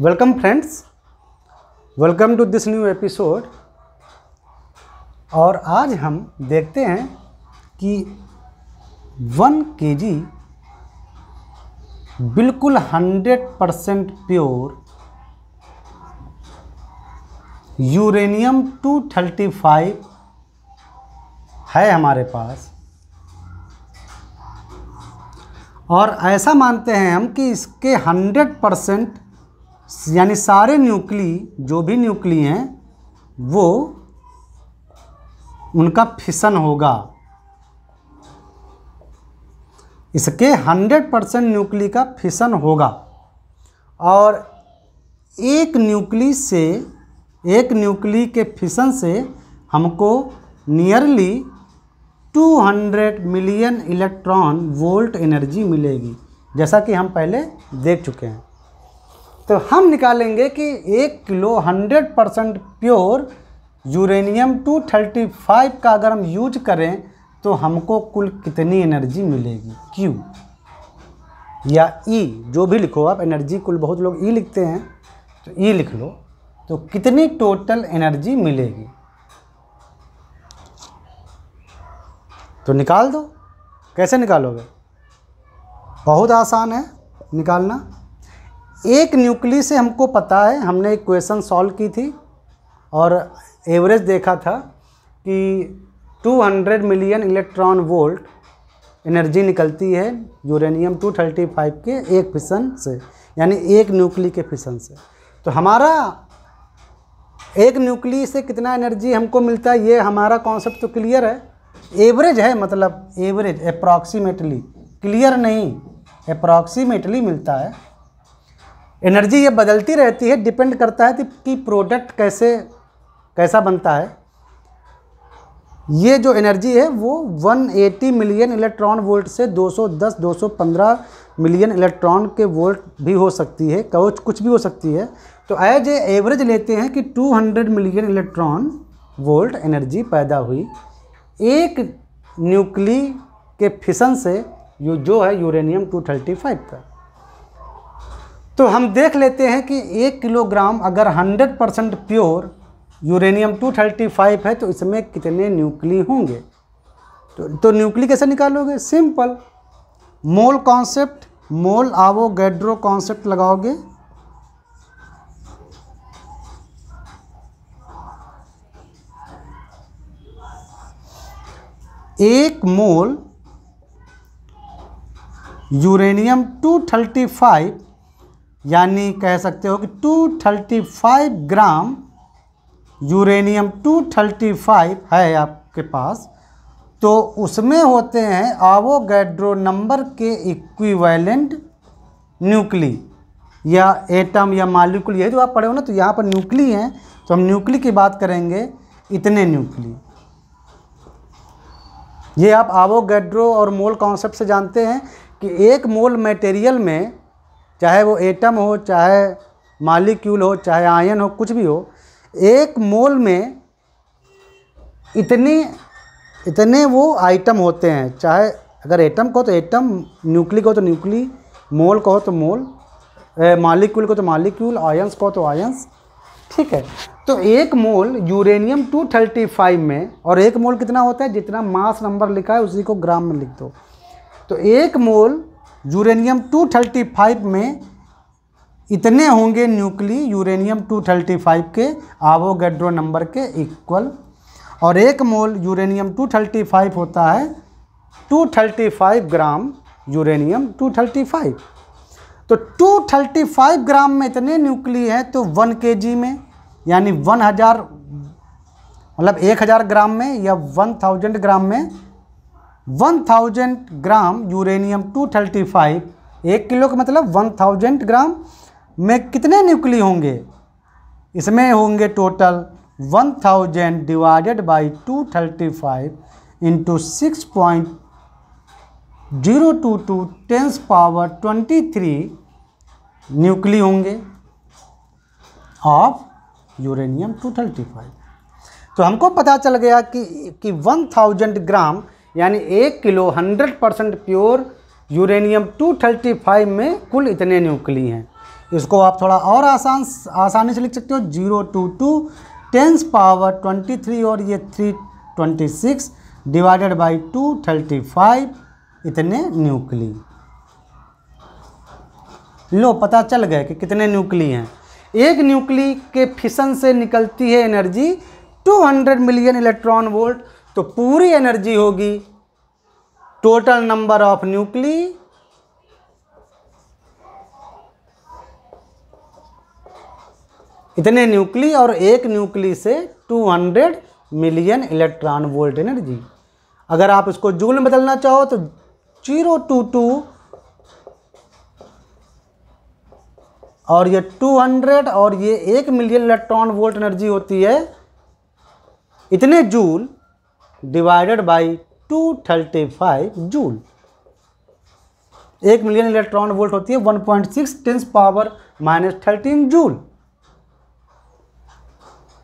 Welcome friends, welcome to this new episode. और आज हम देखते हैं कि 1 kg बिल्कुल 100% प्योर यूरेनियम 235 है हमारे पास, और ऐसा मानते हैं हम कि इसके 100% यानी सारे न्यूक्ली जो भी न्यूक्ली हैं वो उनका फिशन होगा। इसके 100% न्यूक्ली का फिशन होगा और एक न्यूक्ली के फिशन से हमको nearly 200 million electron volt energy मिलेगी, जैसा कि हम पहले देख चुके हैं। तो हम निकालेंगे कि 1 किलो 100% प्योर यूरेनियम 235 का अगर हम यूज करें तो हमको कुल कितनी एनर्जी मिलेगी। Q या E जो भी लिखो आप, एनर्जी कुल बहुत लोग E लिखते हैं तो E लिख लो। तो कितनी टोटल एनर्जी मिलेगी तो निकाल दो। कैसे निकालोगे? बहुत आसान है निकालना। एक न्यूक्ली से हमको पता है, हमने एक क्वेश्चन सॉल्व की थी और एवरेज देखा था कि 200 मिलियन इलेक्ट्रॉन वोल्ट एनर्जी निकलती है यूरेनियम 235 के एक फिशन से, यानी एक न्यूक्ली के फिशन से। तो हमारा एक न्यूक्ली से कितना एनर्जी हमको मिलता है, ये हमारा कॉन्सेप्ट तो क्लियर है। एवरेज है, मतलब एवरेज अप्रॉक्सीमेटली, क्लियर नहीं, अप्रॉक्सीमेटली मिलता है। एनर्जी ये बदलती रहती है, डिपेंड करता है कि प्रोडक्ट कैसा बनता है। ये जो एनर्जी है वो 180 मिलियन इलेक्ट्रॉन वोल्ट से 210-215 मिलियन इलेक्ट्रॉन के वोल्ट भी हो सकती है, कुछ भी हो सकती है। तो एज ए एवरेज लेते हैं कि 200 मिलियन इलेक्ट्रॉन वोल्ट एनर्जी पैदा हुई एक न्यूक्ली के फिशन से, जो है यूरेनियम 235 का। तो हम देख लेते हैं कि 1 किलोग्राम अगर 100% प्योर यूरेनियम 235 है तो इसमें कितने न्यूक्ली होंगे। तो न्यूक्ली कैसे निकालोगे? सिंपल, मोल कॉन्सेप्ट, मोल आवोगैड्रो कॉन्सेप्ट लगाओगे। एक मोल यूरेनियम 235 यानी कह सकते हो कि 235 ग्राम यूरेनियम 235 है आपके पास, तो उसमें होते हैं आवोगैड्रो नंबर के इक्विवेलेंट न्यूक्ली या एटम या मॉलिक्यूल, यही तो आप पढ़े हो ना। तो यहाँ पर न्यूक्ली हैं तो हम न्यूक्ली की बात करेंगे, इतने न्यूक्ली। ये आप आवोगैड्रो और मोल कॉन्सेप्ट से जानते हैं कि एक मोल मटेरियल में, चाहे वो एटम हो, चाहे मॉलिक्यूल हो, चाहे आयन हो, कुछ भी हो, एक मोल में इतने वो आइटम होते हैं। चाहे अगर एटम को तो एटम, न्यूक्ली को तो न्यूक्ली, मोल को तो मोल, मॉलिक्यूल को तो मॉलिक्यूल, आयंस को तो आयंस, ठीक है। तो एक मोल यूरेनियम 235 में, और एक मोल कितना होता है, जितना मास नंबर लिखा है उसी को ग्राम में लिख दो। तो एक मोल यूरेनियम 235 में इतने होंगे न्यूक्ली यूरेनियम 235 के आवोगैड्रो नंबर के इक्वल, और एक मोल यूरेनियम 235 होता है 235 ग्राम यूरेनियम 235। तो 235 ग्राम में इतने न्यूक्ली हैं, तो 1 kg में यानी 1000, मतलब 1000 ग्राम में या 1000 ग्राम में 1000 ग्राम यूरेनियम 235, 1 किलो का मतलब 1000 ग्राम में कितने न्यूक्ली होंगे? इसमें होंगे total 1000 divided by 235 into 6.022 10 power 23 nuclei होंगे ऑफ यूरेनियम 235। तो हमको पता चल गया कि 1000 ग्राम यानी 1 किलो 100% प्योर यूरेनियम 235 में कुल इतने न्यूक्ली हैं। इसको आप थोड़ा और आसानी से लिख सकते हो 022 और ये 326 डिवाइडेड बाई 235 इतने न्यूक्ली। लो पता चल गया कि कितने न्यूक्ली हैं। एक न्यूक्ली के फिशन से निकलती है एनर्जी 200 मिलियन इलेक्ट्रॉन वोल्ट, तो पूरी एनर्जी होगी टोटल नंबर ऑफ न्यूक्ली इतने न्यूक्ली और एक न्यूक्ली से 200 मिलियन इलेक्ट्रॉन वोल्ट एनर्जी। अगर आप इसको जूल में बदलना चाहो तो 022 और ये 200 और ये 1 मिलियन इलेक्ट्रॉन वोल्ट एनर्जी होती है इतने joule divided by 235 joule. 1 million electron volt होती है 1.6 × 10⁻13 जूल।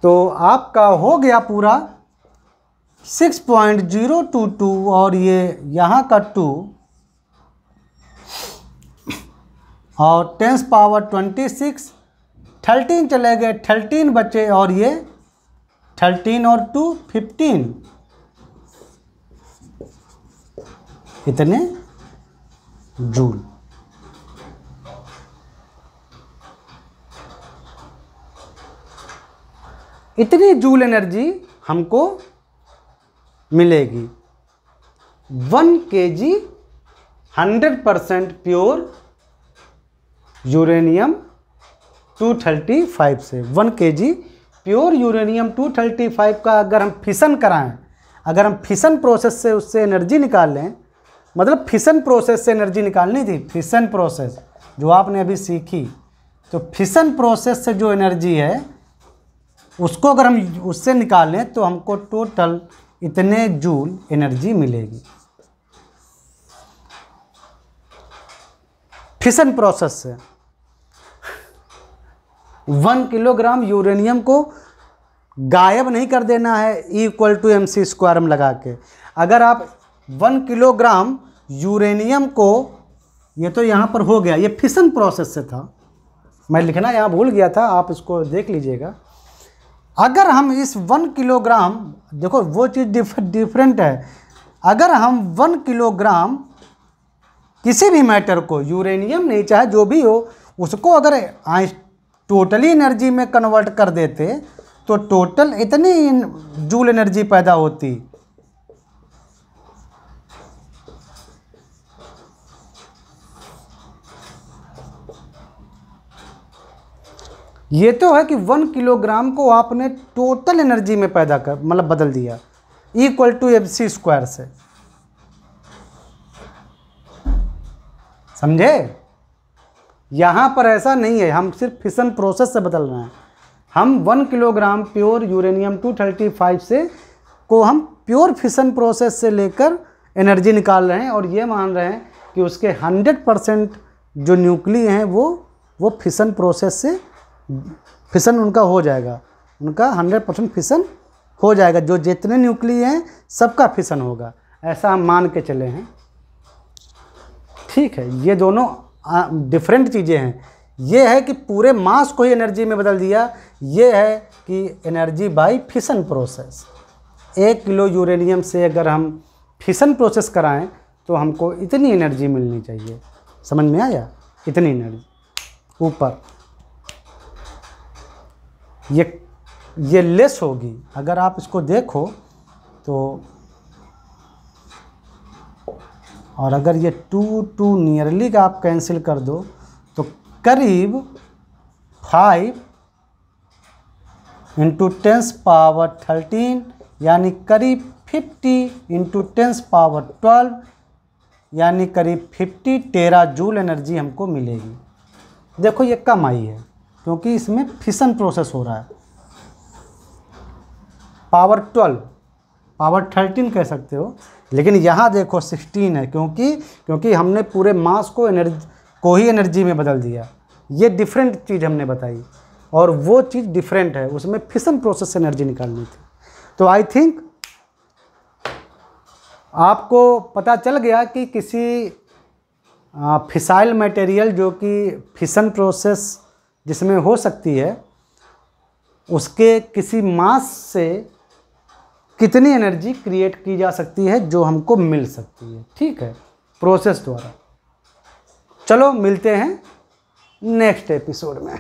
तो आपका हो गया पूरा 6.022 और ये यहाँ का 2 और 10⁻26 13 चले गए, 13 बचे और ये 13 और 2 15 इतने जूल। इतनी जूल एनर्जी हमको मिलेगी 1 kg 100% प्योर यूरेनियम 235 से। 1 kg प्योर यूरेनियम 235 का अगर हम फिशन कराएं, अगर हम फिशन प्रोसेस से उससे एनर्जी निकाल लें, मतलब फिशन प्रोसेस से एनर्जी निकालनी थी, फिशन प्रोसेस जो आपने अभी सीखी, तो फिशन प्रोसेस से जो एनर्जी है उसको अगर हम उससे निकालें तो हमको टोटल इतने जूल एनर्जी मिलेगी फिशन प्रोसेस से। 1 किलोग्राम यूरेनियम को गायब नहीं कर देना है E=mc² में लगा के। अगर आप 1 किलोग्राम यूरेनियम को, ये तो यहाँ पर हो गया, ये फिशन प्रोसेस से था, मैं लिखना यहाँ भूल गया था, आप इसको देख लीजिएगा। अगर हम इस 1 किलोग्राम, देखो वो चीज़ डिफरेंट है, अगर हम 1 किलोग्राम किसी भी मैटर को, यूरेनियम नहीं चाहे जो भी हो, उसको अगर टोटली एनर्जी में कन्वर्ट कर देते तो टोटल इतनी जूल एनर्जी पैदा होती। ये तो है कि 1 किलोग्राम को आपने टोटल एनर्जी में पैदा कर, मतलब बदल दिया E=mc² से, समझे? यहाँ पर ऐसा नहीं है, हम सिर्फ फिशन प्रोसेस से बदल रहे हैं। हम 1 किलोग्राम प्योर यूरेनियम 235 से को हम प्योर फिशन प्रोसेस से लेकर एनर्जी निकाल रहे हैं और ये मान रहे हैं कि उसके 100% जो न्यूक्ली हैं वो फिशन प्रोसेस से फिशन उनका हो जाएगा, उनका 100% फिशन हो जाएगा। जो जितने न्यूक्ली हैं सबका फिशन होगा, ऐसा हम मान के चले हैं। ठीक है, ये दोनों डिफरेंट चीज़ें हैं। ये है कि पूरे मास को ही एनर्जी में बदल दिया, ये है कि energy by fission process. 1 kilo uranium से अगर हम फिशन प्रोसेस कराएं तो हमको इतनी एनर्जी मिलनी चाहिए, समझ में आया? इतनी एनर्जी ऊपर ये लेस होगी। अगर आप इसको देखो तो, और अगर ये 2 नियरली का आप कैंसिल कर दो तो करीब 5 × 10⁻13 यानी करीब 50 × 10⁻12 यानी करीब 50 टेरा जूल एनर्जी हमको मिलेगी। देखो ये कम आई है क्योंकि इसमें फिशन प्रोसेस हो रहा है। पावर 12, पावर 13 कह सकते हो, लेकिन यहाँ देखो 16 है क्योंकि हमने पूरे मास को ही एनर्जी में बदल दिया। ये डिफरेंट चीज़ हमने बताई और वो चीज़ डिफरेंट है, उसमें फिशन प्रोसेस से एनर्जी निकालनी थी। तो आई थिंक आपको पता चल गया कि किसी फिसाइल मटेरियल जो कि फिशन प्रोसेस जिसमें हो सकती है, उसके किसी मास से कितनी एनर्जी क्रिएट की जा सकती है जो हमको मिल सकती है, ठीक है, प्रोसेस द्वारा। चलो मिलते हैं नेक्स्ट एपिसोड में।